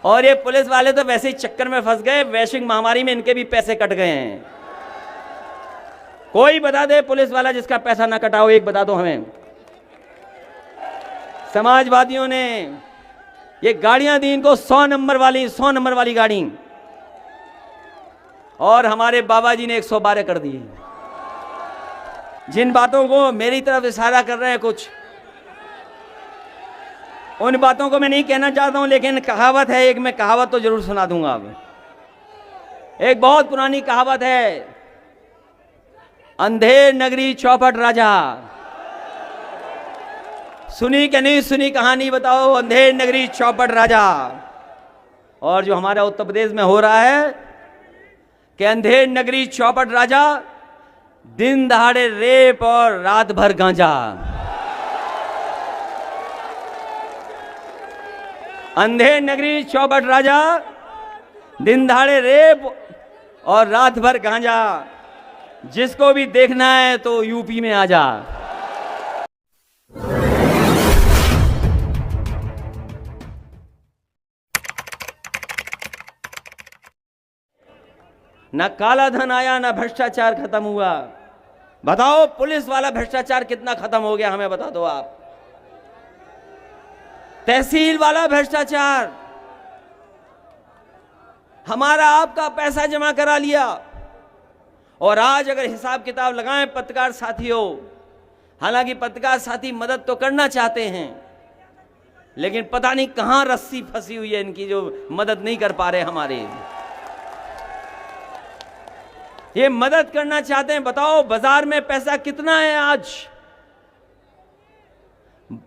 और ये पुलिस वाले तो वैसे ही चक्कर में फंस गए, वैश्विक महामारी में इनके भी पैसे कट गए हैं। कोई बता दे पुलिस वाला जिसका पैसा ना कटा हो, एक बता दो हमें। समाजवादियों ने ये गाड़ियां दी इनको 100 नंबर वाली गाड़ी, और हमारे बाबा जी ने 112 कर दिए। जिन बातों को मेरी तरफ इशारा कर रहे हैं कुछ, उन बातों को मैं नहीं कहना चाहता हूं, लेकिन कहावत है एक, मैं कहावत तो जरूर सुना दूंगा। अब एक बहुत पुरानी कहावत है, अंधेर नगरी चौपट राजा। सुनी कि नहीं सुनी कहानी बताओ, अंधेर नगरी चौपट राजा। और जो हमारा उत्तर प्रदेश में हो रहा है कि अंधेर नगरी चौपट राजा, दिन दहाड़े रेप और रात भर गांजा। अंधेर नगरी चौपट राजा, दिन दहाड़े रेप और रात भर गांजा। जिसको भी देखना है तो यूपी में आ जा। ना काला धन आया, ना भ्रष्टाचार खत्म हुआ। बताओ पुलिस वाला भ्रष्टाचार कितना खत्म हो गया, हमें बता दो आप। तहसील वाला भ्रष्टाचार, हमारा आपका पैसा जमा करा लिया, और आज अगर हिसाब किताब लगाएं पत्रकार साथियों, हालांकि पत्रकार साथी मदद तो करना चाहते हैं, लेकिन पता नहीं कहां रस्सी फंसी हुई है इनकी, जो मदद नहीं कर पा रहे हमारे। ये मदद करना चाहते हैं। बताओ बाजार में पैसा कितना है आज?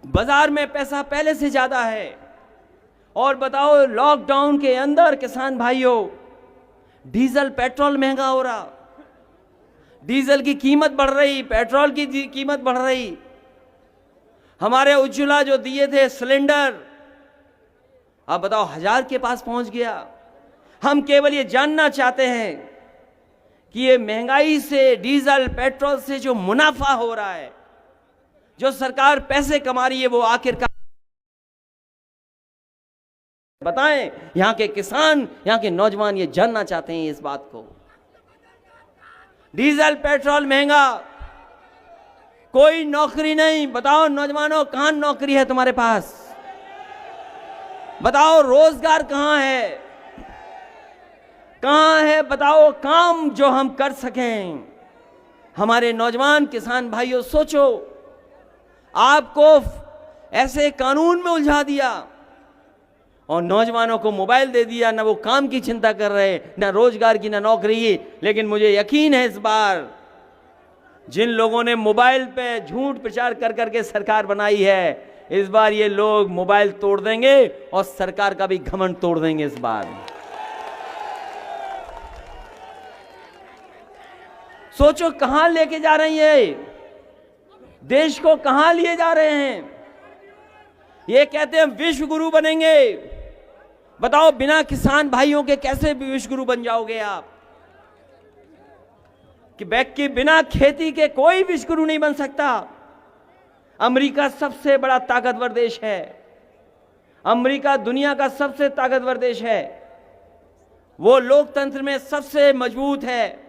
बाजार में पैसा पहले से ज्यादा है। और बताओ लॉकडाउन के अंदर किसान भाइयों, डीजल पेट्रोल महंगा हो रहा, डीजल की कीमत बढ़ रही, पेट्रोल की कीमत बढ़ रही। हमारे उज्ज्वला जो दिए थे सिलेंडर, अब बताओ 1000 के पास पहुंच गया। हम केवल ये जानना चाहते हैं कि ये महंगाई से, डीजल पेट्रोल से जो मुनाफा हो रहा है, जो सरकार पैसे कमा रही है, वो आखिरकार बताएं। यहां के किसान, यहां के नौजवान ये जानना चाहते हैं इस बात को। डीजल पेट्रोल महंगा, कोई नौकरी नहीं। बताओ नौजवानों, कहां नौकरी है तुम्हारे पास? बताओ रोजगार कहां है, कहां है? बताओ काम जो हम कर सकें। हमारे नौजवान किसान भाइयों सोचो, आपको ऐसे कानून में उलझा दिया और नौजवानों को मोबाइल दे दिया, ना वो काम की चिंता कर रहे, ना रोजगार की, ना नौकरी। लेकिन मुझे यकीन है इस बार जिन लोगों ने मोबाइल पे झूठ प्रचार कर करके सरकार बनाई है, इस बार ये लोग मोबाइल तोड़ देंगे और सरकार का भी घमंड तोड़ देंगे इस बार। सोचो कहां लेके जा रही है, देश को कहां लिए जा रहे हैं। ये कहते हैं विश्व गुरु बनेंगे। बताओ बिना किसान भाइयों के कैसे विश्व गुरु बन जाओगे आप? कि बिना खेती के कोई विश्व गुरु नहीं बन सकता। अमेरिका सबसे बड़ा ताकतवर देश है, अमेरिका दुनिया का सबसे ताकतवर देश है, वो लोकतंत्र में सबसे मजबूत है,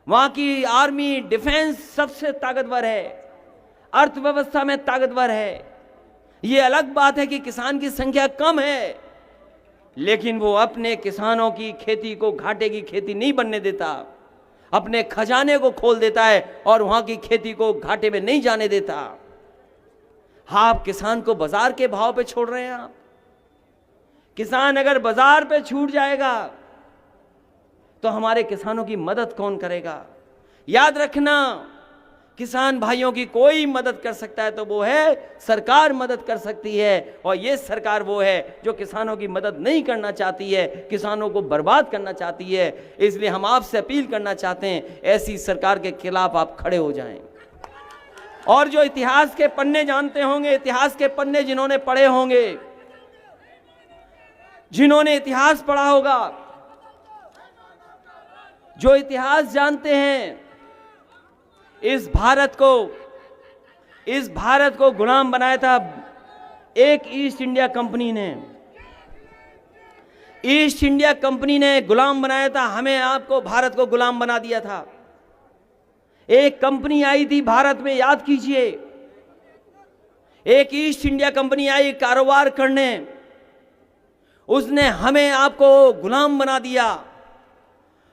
वहां की आर्मी डिफेंस सबसे ताकतवर है, अर्थव्यवस्था में ताकतवर है। ये अलग बात है कि किसान की संख्या कम है, लेकिन वो अपने किसानों की खेती को घाटे की खेती नहीं बनने देता, अपने खजाने को खोल देता है और वहां की खेती को घाटे में नहीं जाने देता। हाँ, आप किसान को बाजार के भाव पे छोड़ रहे हैं। आप किसान अगर बाजार पे छूट जाएगा तो हमारे किसानों की मदद कौन करेगा? याद रखना, किसान भाइयों की कोई मदद कर सकता है तो वो है सरकार मदद कर सकती है, और ये सरकार वो है जो किसानों की मदद नहीं करना चाहती है, किसानों को बर्बाद करना चाहती है। इसलिए हम आपसे अपील करना चाहते हैं, ऐसी सरकार के खिलाफ आप खड़े हो जाएं। और जो इतिहास के पन्ने जानते होंगे, इतिहास के पन्ने जिन्होंने पढ़े होंगे, जिन्होंने इतिहास पढ़ा होगा, जो इतिहास जानते हैं, इस भारत को गुलाम बनाया था एक ईस्ट इंडिया कंपनी ने। ईस्ट इंडिया कंपनी ने गुलाम बनाया था, हमें आपको भारत को गुलाम बना दिया था। एक कंपनी आई थी भारत में, याद कीजिए, एक ईस्ट इंडिया कंपनी आई कारोबार करने, उसने हमें आपको गुलाम बना दिया।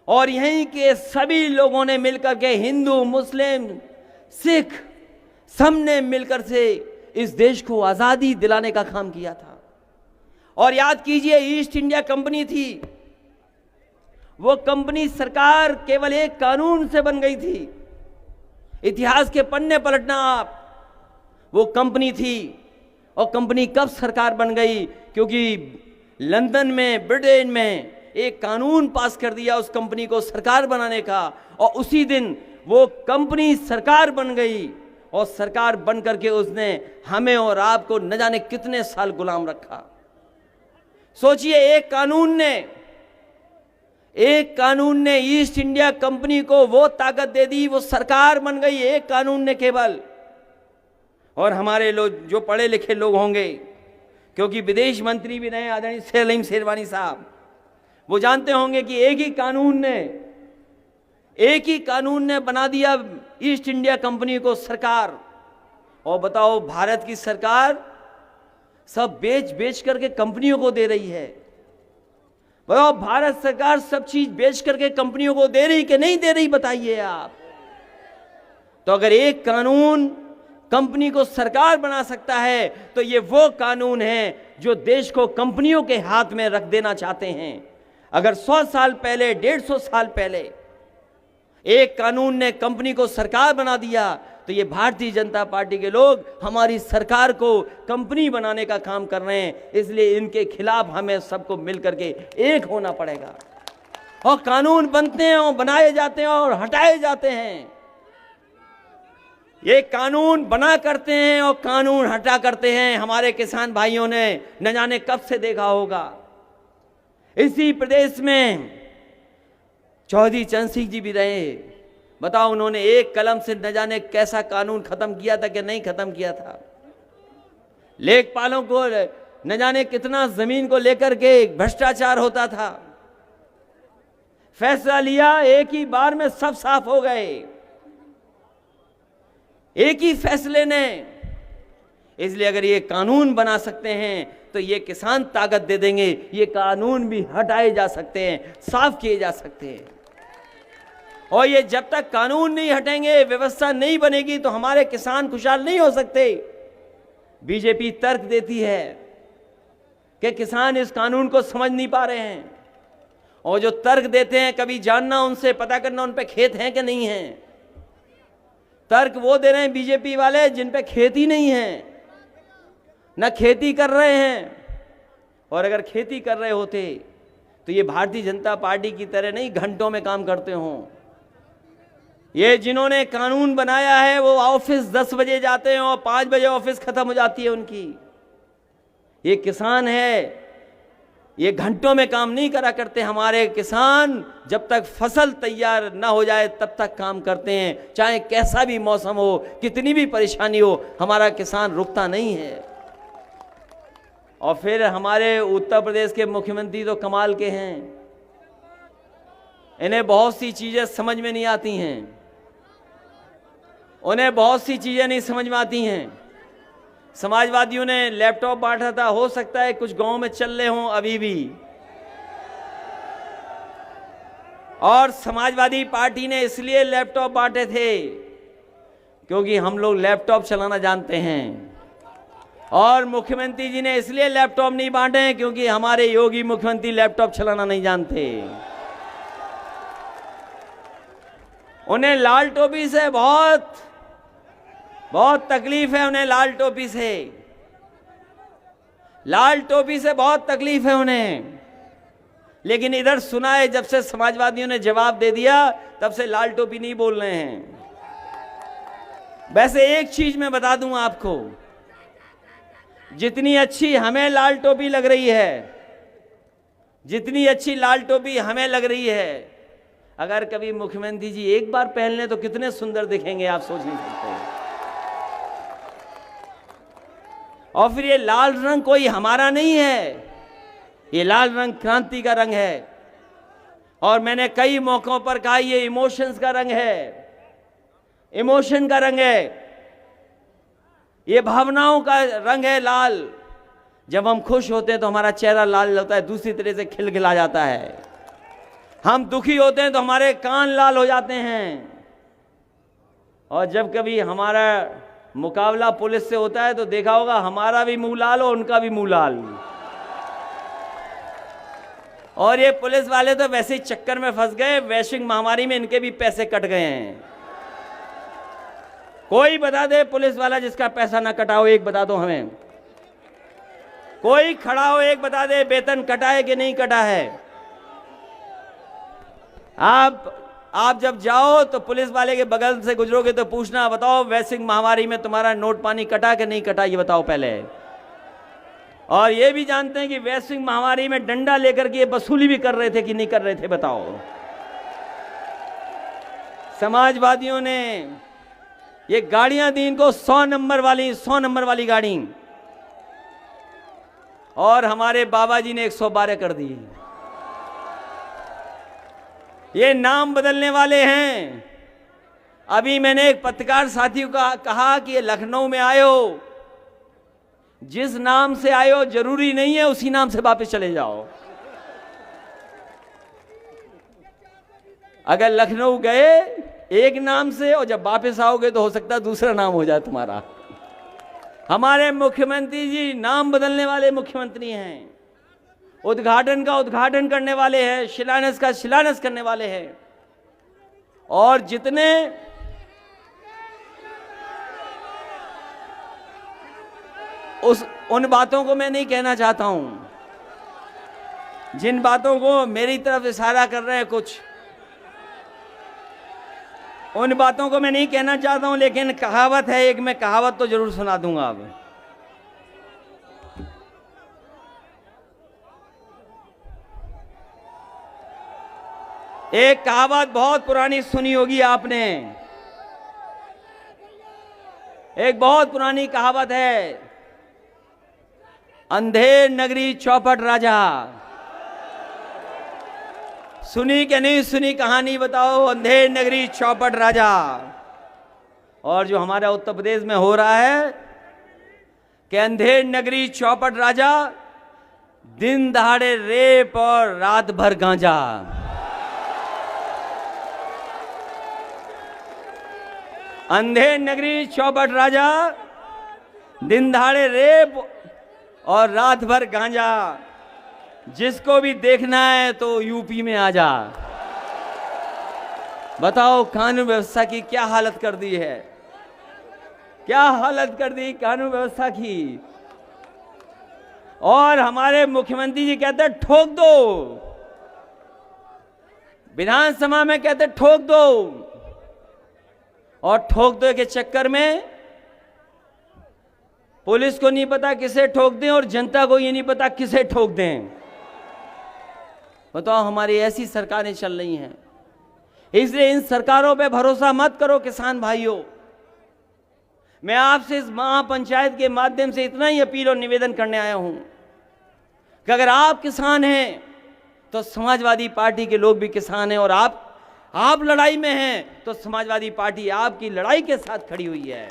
और यहीं के सभी लोगों ने मिलकर के, हिंदू, मुस्लिम, सिख, सबने मिलकर से इस देश को आजादी दिलाने का काम किया था। और याद कीजिए, ईस्ट इंडिया कंपनी थी, वो कंपनी सरकार केवल एक कानून से बन गई थी। इतिहास के पन्ने पलटना आप, वो कंपनी थी। और कंपनी कब सरकार बन गई? क्योंकि लंदन में, ब्रिटेन में एक कानून पास कर दिया उस कंपनी को सरकार बनाने का, और उसी दिन वो कंपनी सरकार बन गई। और सरकार बन करके उसने हमें और आपको न जाने कितने साल गुलाम रखा। सोचिए, एक कानून ने ईस्ट इंडिया कंपनी को वो ताकत दे दी, वो सरकार बन गई एक कानून ने केवल। और हमारे लोग जो पढ़े लिखे लोग होंगे, क्योंकि विदेश मंत्री भी रहे आदरणीय सलीम शेरवानी साहब, वो जानते होंगे कि एक ही कानून ने बना दिया ईस्ट इंडिया कंपनी को सरकार। और बताओ, भारत की सरकार सब बेच करके कंपनियों को दे रही है। बताओ, भारत सरकार सब चीज बेच करके कंपनियों को दे रही कि नहीं दे रही, बताइए आप। तो अगर एक कानून कंपनी को सरकार बना सकता है, तो ये वो कानून है जो देश को कंपनियों के हाथ में रख देना चाहते हैं। अगर 100 साल पहले, 150 साल पहले एक कानून ने कंपनी को सरकार बना दिया, तो ये भारतीय जनता पार्टी के लोग हमारी सरकार को कंपनी बनाने का काम कर रहे हैं। इसलिए इनके खिलाफ हमें सबको मिलकर के एक होना पड़ेगा। और कानून बनते हैं और बनाए जाते हैं और हटाए जाते हैं। ये कानून बना करते हैं और कानून हटा करते हैं। हमारे किसान भाइयों ने न जाने कब से देखा होगा। इसी प्रदेश में चौधरी चरण सिंह जी भी रहे। बताओ, उन्होंने एक कलम से न जाने कैसा कानून खत्म किया था कि नहीं खत्म किया था। लेखपालों को न जाने कितना जमीन को लेकर के भ्रष्टाचार होता था। फैसला लिया, एक ही बार में सब साफ हो गए, एक ही फैसले ने। इसलिए अगर ये कानून बना सकते हैं तो ये किसान ताकत दे देंगे। ये कानून भी हटाए जा सकते हैं, साफ किए जा सकते हैं। और ये जब तक कानून नहीं हटेंगे, व्यवस्था नहीं बनेगी, तो हमारे किसान खुशहाल नहीं हो सकते। बीजेपी तर्क देती है कि किसान इस कानून को समझ नहीं पा रहे हैं। और जो तर्क देते हैं, कभी जानना उनसे, पता करना उन पे खेत हैं कि नहीं है। तर्क वो दे रहे हैं बीजेपी वाले जिन पे खेती नहीं है, न खेती कर रहे हैं। और अगर खेती कर रहे होते तो ये भारतीय जनता पार्टी की तरह नहीं घंटों में काम करते हों। ये जिन्होंने कानून बनाया है वो ऑफिस 10 बजे जाते हैं और 5 बजे ऑफिस खत्म हो जाती है उनकी। ये किसान है, ये घंटों में काम नहीं करा करते। हमारे किसान जब तक फसल तैयार ना हो जाए तब तक काम करते हैं, चाहे कैसा भी मौसम हो, कितनी भी परेशानी हो, हमारा किसान रुकता नहीं है। और फिर हमारे उत्तर प्रदेश के मुख्यमंत्री तो कमाल के हैं। इन्हें बहुत सी चीजें समझ में नहीं आती हैं, उन्हें बहुत सी चीजें नहीं समझ में आती हैं। समाजवादियों ने लैपटॉप बांटा था, हो सकता है कुछ गांव में चल रहे हों अभी भी। और समाजवादी पार्टी ने इसलिए लैपटॉप बांटे थे क्योंकि हम लोग लैपटॉप चलाना जानते हैं। और मुख्यमंत्री जी ने इसलिए लैपटॉप नहीं बांटे हैं क्योंकि हमारे योगी मुख्यमंत्री लैपटॉप चलाना नहीं जानते। उन्हें लाल टोपी से बहुत तकलीफ है। उन्हें लाल टोपी से बहुत तकलीफ है उन्हें। लेकिन इधर सुना है, जब से समाजवादियों ने जवाब दे दिया तब से लाल टोपी नहीं बोल रहे हैं। वैसे एक चीज मैं बता दूं आपको, जितनी अच्छी हमें लाल टोपी लग रही है, जितनी अच्छी लाल टोपी हमें लग रही है, अगर कभी मुख्यमंत्री जी एक बार पहन लें तो कितने सुंदर दिखेंगे, आप सोच नहीं सकते। और फिर ये लाल रंग कोई हमारा नहीं है, ये लाल रंग क्रांति का रंग है। और मैंने कई मौकों पर कहा ये इमोशंस का रंग है, इमोशन का रंग है, ये भावनाओं का रंग है लाल। जब हम खुश होते हैं तो हमारा चेहरा लाल होता है, दूसरी तरह से खिलखिला जाता है। हम दुखी होते हैं तो हमारे कान लाल हो जाते हैं। और जब कभी हमारा मुकाबला पुलिस से होता है तो देखा होगा हमारा भी मुंह लाल और उनका भी मुंह लाल। और ये पुलिस वाले तो वैसे ही चक्कर में फंस गए, वैश्विक महामारी में इनके भी पैसे कट गए हैं। कोई बता दे पुलिस वाला जिसका पैसा ना कटा हो, एक बता दो हमें। कोई खड़ा हो एक बता दे वेतन कटा है कि नहीं कटा है। आप जब जाओ तो पुलिस वाले के बगल से गुजरोगे तो पूछना, बताओ वैश्विक महामारी में तुम्हारा नोट पानी कटा कि नहीं कटा, ये बताओ पहले। और ये भी जानते हैं कि वैश्विक महामारी में डंडा लेकर के ये वसूली भी कर रहे थे कि नहीं कर रहे थे, बताओ। समाजवादियों ने ये गाड़ियां दी इनको 100 नंबर वाली गाड़ी, और हमारे बाबा जी ने 112 कर दी। ये नाम बदलने वाले हैं। अभी मैंने एक पत्रकार साथी को कहा कि ये लखनऊ में आए हो, जिस नाम से आए हो जरूरी नहीं है उसी नाम से वापस चले जाओ। अगर लखनऊ गए एक नाम से और जब वापस आओगे तो हो सकता है दूसरा नाम हो जाए तुम्हारा। हमारे मुख्यमंत्री जी नाम बदलने वाले मुख्यमंत्री हैं, उद्घाटन का उद्घाटन करने वाले हैं, शिलान्यास का शिलान्यास करने वाले हैं। और जितने उन बातों को मैं नहीं कहना चाहता हूं, जिन बातों को मेरी तरफ इशारा कर रहे हैं कुछ, उन बातों को मैं नहीं कहना चाहता हूं। लेकिन कहावत है एक, मैं कहावत तो जरूर सुना दूंगा। अब एक कहावत बहुत पुरानी सुनी होगी आपने, एक बहुत पुरानी कहावत है, अंधेर नगरी चौपट राजा। सुनी कि नहीं सुनी कहानी बताओ, अंधेर नगरी चौपट राजा। और जो हमारा उत्तर प्रदेश में हो रहा है कि अंधेर नगरी चौपट राजा, दिन दहाड़े रेप और रात भर गांजा। अंधेर नगरी चौपट राजा, दिन दहाड़े रेप और रात भर गांजा। जिसको भी देखना है तो यूपी में आ जा। बताओ कानून व्यवस्था की क्या हालत कर दी है, क्या हालत कर दी कानून व्यवस्था की। और हमारे मुख्यमंत्री जी कहते हैं ठोक दो, विधानसभा में कहते ठोक दो, और ठोक दो के चक्कर में पुलिस को नहीं पता किसे ठोक दें और जनता को ये नहीं पता किसे ठोक दें। बताओ हमारी ऐसी सरकारें चल रही हैं। इसलिए इन सरकारों पे भरोसा मत करो किसान भाइयों। मैं आपसे इस महापंचायत के माध्यम से इतना ही अपील और निवेदन करने आया हूं कि अगर आप किसान हैं तो समाजवादी पार्टी के लोग भी किसान हैं, और आप लड़ाई में हैं तो समाजवादी पार्टी आपकी लड़ाई के साथ खड़ी हुई है।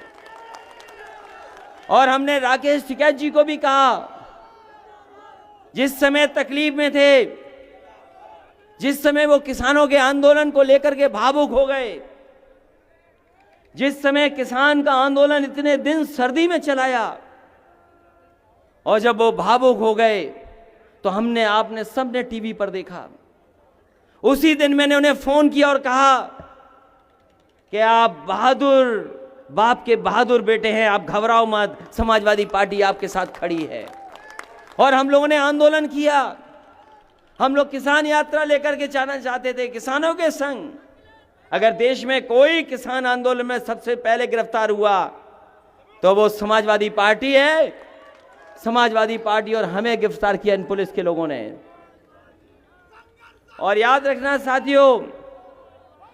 और हमने राकेश टिकैत जी को भी कहा, जिस समय तकलीफ में थे, जिस समय वो किसानों के आंदोलन को लेकर के भावुक हो गए, जिस समय किसान का आंदोलन इतने दिन सर्दी में चलाया, और जब वो भावुक हो गए तो आपने सबने टीवी पर देखा। उसी दिन मैंने उन्हें फोन किया और कहा कि आप बहादुर बाप के बहादुर बेटे हैं, आप घबराओ मत, समाजवादी पार्टी आपके साथ खड़ी है। और हम लोगों ने आंदोलन किया। हम लोग किसान यात्रा लेकर के जाना चाहते थे किसानों के संग। अगर देश में कोई किसान आंदोलन में सबसे पहले गिरफ्तार हुआ तो वो समाजवादी पार्टी है। समाजवादी पार्टी और हमें गिरफ्तार किया इन पुलिस के लोगों ने। और याद रखना साथियों,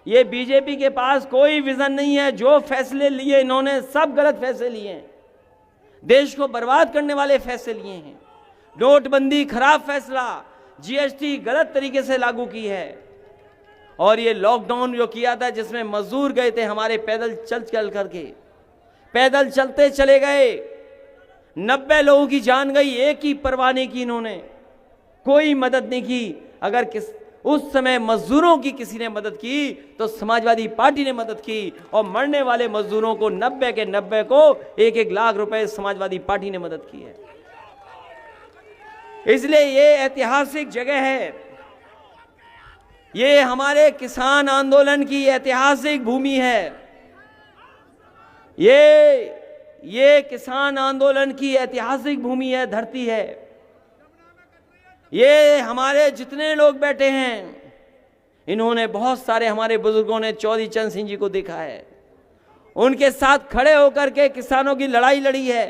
ये बीजेपी के पास कोई विजन नहीं है। जो फैसले लिए इन्होंने सब गलत फैसले लिए हैं, देश को बर्बाद करने वाले फैसले लिए हैं। नोटबंदी खराब फैसला, जीएसटी गलत तरीके से लागू की है, और ये लॉकडाउन जो किया था जिसमें मजदूर गए थे हमारे पैदल चल करके, पैदल चलते चले गए, 90 लोगों की जान गई, एक ही परवाह नहीं की इन्होंने, कोई मदद नहीं की। अगर उस समय मजदूरों की किसी ने मदद की तो समाजवादी पार्टी ने मदद की, और मरने वाले मजदूरों को 90 के 90 को 1-1 लाख रुपए समाजवादी पार्टी ने मदद की है। इसलिए ये ऐतिहासिक जगह है, ये हमारे किसान आंदोलन की ऐतिहासिक भूमि है, ये किसान आंदोलन की ऐतिहासिक भूमि है, धरती है। ये हमारे जितने लोग बैठे हैं, इन्होंने बहुत सारे हमारे बुजुर्गों ने चौधरी चरण सिंह जी को देखा है, उनके साथ खड़े होकर के किसानों की लड़ाई लड़ी है,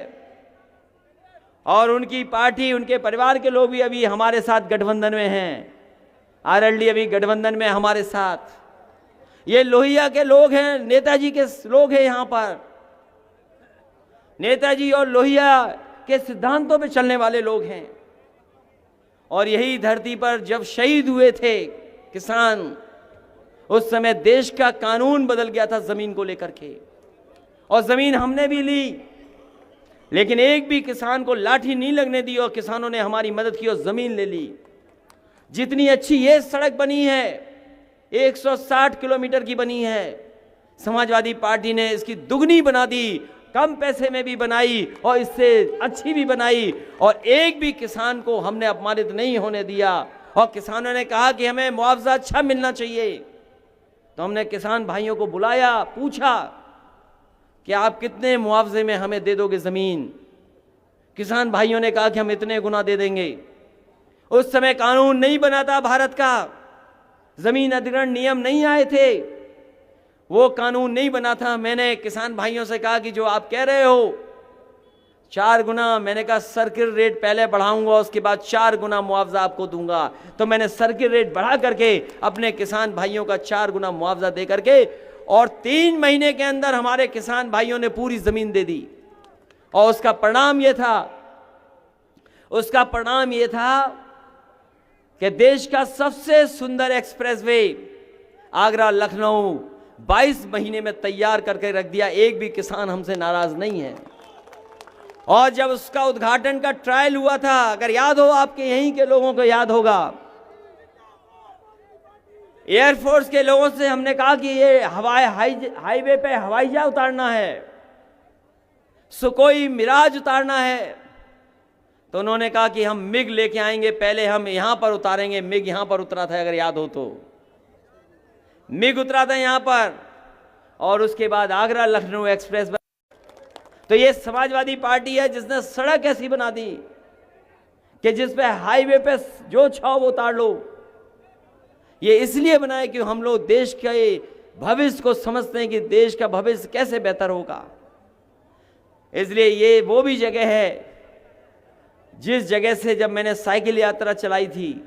और उनकी पार्टी, उनके परिवार के लोग भी अभी हमारे साथ गठबंधन में हैं। आरएलडी अभी गठबंधन में हमारे साथ। ये लोहिया के लोग हैं, नेताजी के लोग हैं यहाँ पर, नेताजी और लोहिया के सिद्धांतों पे चलने वाले लोग हैं। और यही धरती पर जब शहीद हुए थे किसान, उस समय देश का कानून बदल गया था जमीन को लेकर के, और जमीन हमने भी ली, लेकिन एक भी किसान को लाठी नहीं लगने दी, और किसानों ने हमारी मदद की और जमीन ले ली। जितनी अच्छी ये सड़क बनी है, 160 किलोमीटर की बनी है, समाजवादी पार्टी ने इसकी दुगनी बना दी, कम पैसे में भी बनाई और इससे अच्छी भी बनाई, और एक भी किसान को हमने अपमानित नहीं होने दिया। और किसानों ने कहा कि हमें मुआवजा अच्छा मिलना चाहिए, तो हमने किसान भाइयों को बुलाया, पूछा कि आप कितने मुआवजे में हमें दे दोगे जमीन। किसान भाइयों ने कहा कि हम इतने गुना दे देंगे। उस समय कानून नहीं बना था भारत का, जमीन अधिग्रहण नियम नहीं आए थे, वो कानून नहीं बना था। मैंने किसान भाइयों से कहा कि जो आप कह रहे हो 4 गुना, मैंने कहा सर्किल रेट पहले बढ़ाऊंगा, उसके बाद 4 गुना मुआवजा आपको दूंगा। तो मैंने सर्किल रेट बढ़ा करके अपने किसान भाइयों का 4 गुना मुआवजा दे करके, और 3 महीने के अंदर हमारे किसान भाइयों ने पूरी जमीन दे दी। और उसका परिणाम यह था कि देश का सबसे सुंदर एक्सप्रेसवे आगरा लखनऊ 22 महीने में तैयार करके रख दिया। एक भी किसान हमसे नाराज नहीं है। और जब उसका उद्घाटन का ट्रायल हुआ था, अगर याद हो, आपके यहीं के लोगों को याद होगा, एयरफोर्स के लोगों से हमने कहा कि ये हाईवे पे हवाई जहाज उतारना है, सुकोई मिराज उतारना है, तो उन्होंने कहा कि हम मिग लेके आएंगे, पहले हम यहां पर उतारेंगे। मिग यहां पर उतरा था, अगर याद हो तो मिग उतरा था यहां पर, और उसके बाद आगरा लखनऊ एक्सप्रेस। तो ये समाजवादी पार्टी है जिसने सड़क ऐसी बना दी कि जिस पे हाईवे पे जो चाहो वो उतार लो। ये इसलिए बनाए कि हम लोग देश के भविष्य को समझते हैं कि देश का भविष्य कैसे बेहतर होगा। इसलिए ये वो भी जगह है जिस जगह से जब मैंने साइकिल यात्रा चलाई थी,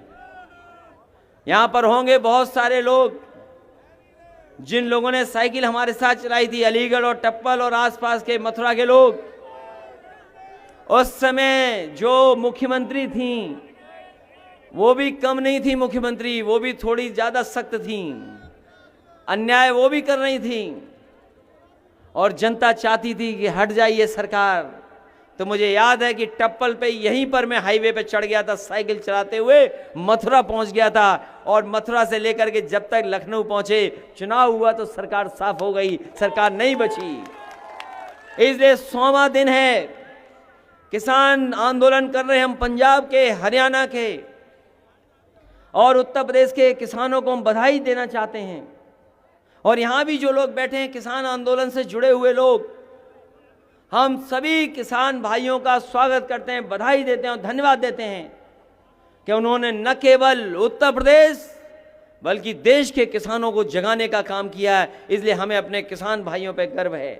यहां पर होंगे बहुत सारे लोग जिन लोगों ने साइकिल हमारे साथ चलाई थी, अलीगढ़ और टप्पल और आसपास के मथुरा के लोग। उस समय जो मुख्यमंत्री थी वो भी कम नहीं थी मुख्यमंत्री, वो भी थोड़ी ज्यादा सख्त थी, अन्याय वो भी कर रही थी, और जनता चाहती थी कि हट जाइए सरकार। तो मुझे याद है कि टप्पल पे यहीं पर मैं हाईवे पे चढ़ गया था, साइकिल चलाते हुए मथुरा पहुंच गया था, और मथुरा से लेकर के जब तक लखनऊ पहुंचे, चुनाव हुआ तो सरकार साफ हो गई, सरकार नहीं बची। इसलिए 100वां दिन है, किसान आंदोलन कर रहे हैं हम, पंजाब के, हरियाणा के और उत्तर प्रदेश के किसानों को हम बधाई देना चाहते हैं। और यहां भी जो लोग बैठे हैं किसान आंदोलन से जुड़े हुए लोग, हम सभी किसान भाइयों का स्वागत करते हैं, बधाई देते हैं और धन्यवाद देते हैं कि उन्होंने न केवल उत्तर प्रदेश बल्कि देश के किसानों को जगाने का काम किया है। इसलिए हमें अपने किसान भाइयों पर गर्व है।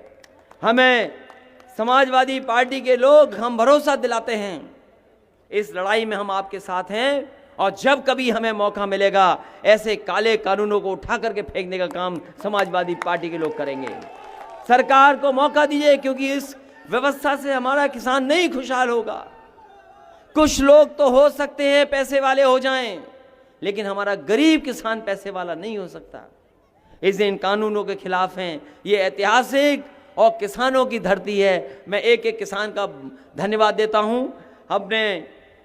हमें समाजवादी पार्टी के लोग हम भरोसा दिलाते हैं, इस लड़ाई में हम आपके साथ हैं, और जब कभी हमें मौका मिलेगा ऐसे काले कानूनों को उठा करके फेंकने का काम समाजवादी पार्टी के लोग करेंगे। सरकार को मौका दीजिए, क्योंकि इस व्यवस्था से हमारा किसान नहीं खुशहाल होगा। कुछ लोग तो हो सकते हैं पैसे वाले हो जाएं, लेकिन हमारा गरीब किसान पैसे वाला नहीं हो सकता। इसलिए इन कानूनों के खिलाफ हैं। ये ऐतिहासिक और किसानों की धरती है। मैं एक एक किसान का धन्यवाद देता हूं। अपने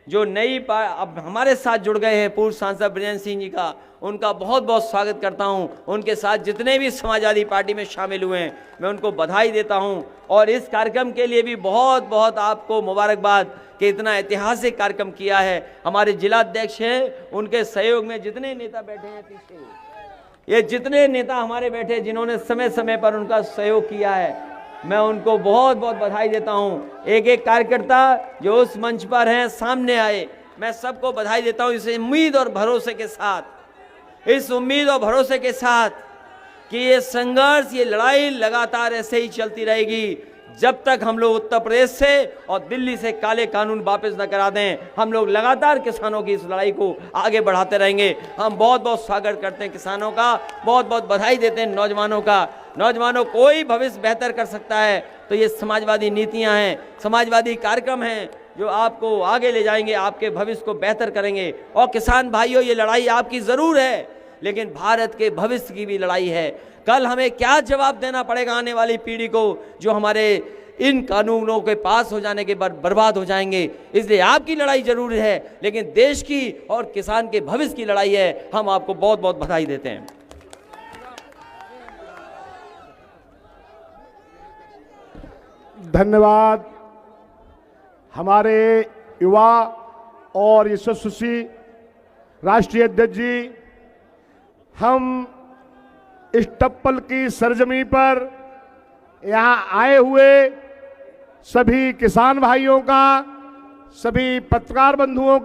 जो अब हमारे साथ जुड़ गए हैं पूर्व सांसद बृजेंद्र सिंह जी का, उनका बहुत बहुत स्वागत करता हूं। उनके साथ जितने भी समाजवादी पार्टी में शामिल हुए हैं, मैं उनको बधाई देता हूं। और इस कार्यक्रम के लिए भी बहुत बहुत आपको मुबारकबाद कि इतना ऐतिहासिक कार्यक्रम किया है। हमारे जिलाध्यक्ष हैं, उनके सहयोग में जितने नेता बैठे हैं पीछे, ये जितने नेता हमारे बैठे जिन्होंने समय समय पर उनका सहयोग किया है, मैं उनको बहुत बहुत बधाई देता हूं। एक एक कार्यकर्ता जो उस मंच पर हैं, सामने आए, मैं सबको बधाई देता हूं। इस उम्मीद और भरोसे के साथ, इस उम्मीद और भरोसे के साथ कि ये संघर्ष, ये लड़ाई लगातार ऐसे ही चलती रहेगी जब तक हम लोग उत्तर प्रदेश से और दिल्ली से काले कानून वापस न करा दें। हम लोग लगातार किसानों की इस लड़ाई को आगे बढ़ाते रहेंगे। हम बहुत बहुत स्वागत करते हैं किसानों का, बहुत बहुत बधाई देते हैं नौजवानों का। नौजवानों कोई भविष्य बेहतर कर सकता है तो ये समाजवादी नीतियां हैं, समाजवादी कार्यक्रम हैं जो आपको आगे ले जाएंगे, आपके भविष्य को बेहतर करेंगे। और किसान भाइयों, ये लड़ाई आपकी जरूर है, लेकिन भारत के भविष्य की भी लड़ाई है। कल हमें क्या जवाब देना पड़ेगा आने वाली पीढ़ी को, जो हमारे इन कानूनों के पास हो जाने के बाद बर्बाद हो जाएंगे। इसलिए आपकी लड़ाई जरूर है, लेकिन देश की और किसान के भविष्य की लड़ाई है। हम आपको बहुत बहुत बधाई देते हैं। धन्यवाद। हमारे युवा और यशस्वी राष्ट्रीय अध्यक्ष जी, हम इस टप्पल की सरजमी पर यहाँ आए हुए सभी किसान भाइयों का, सभी पत्रकार बंधुओं का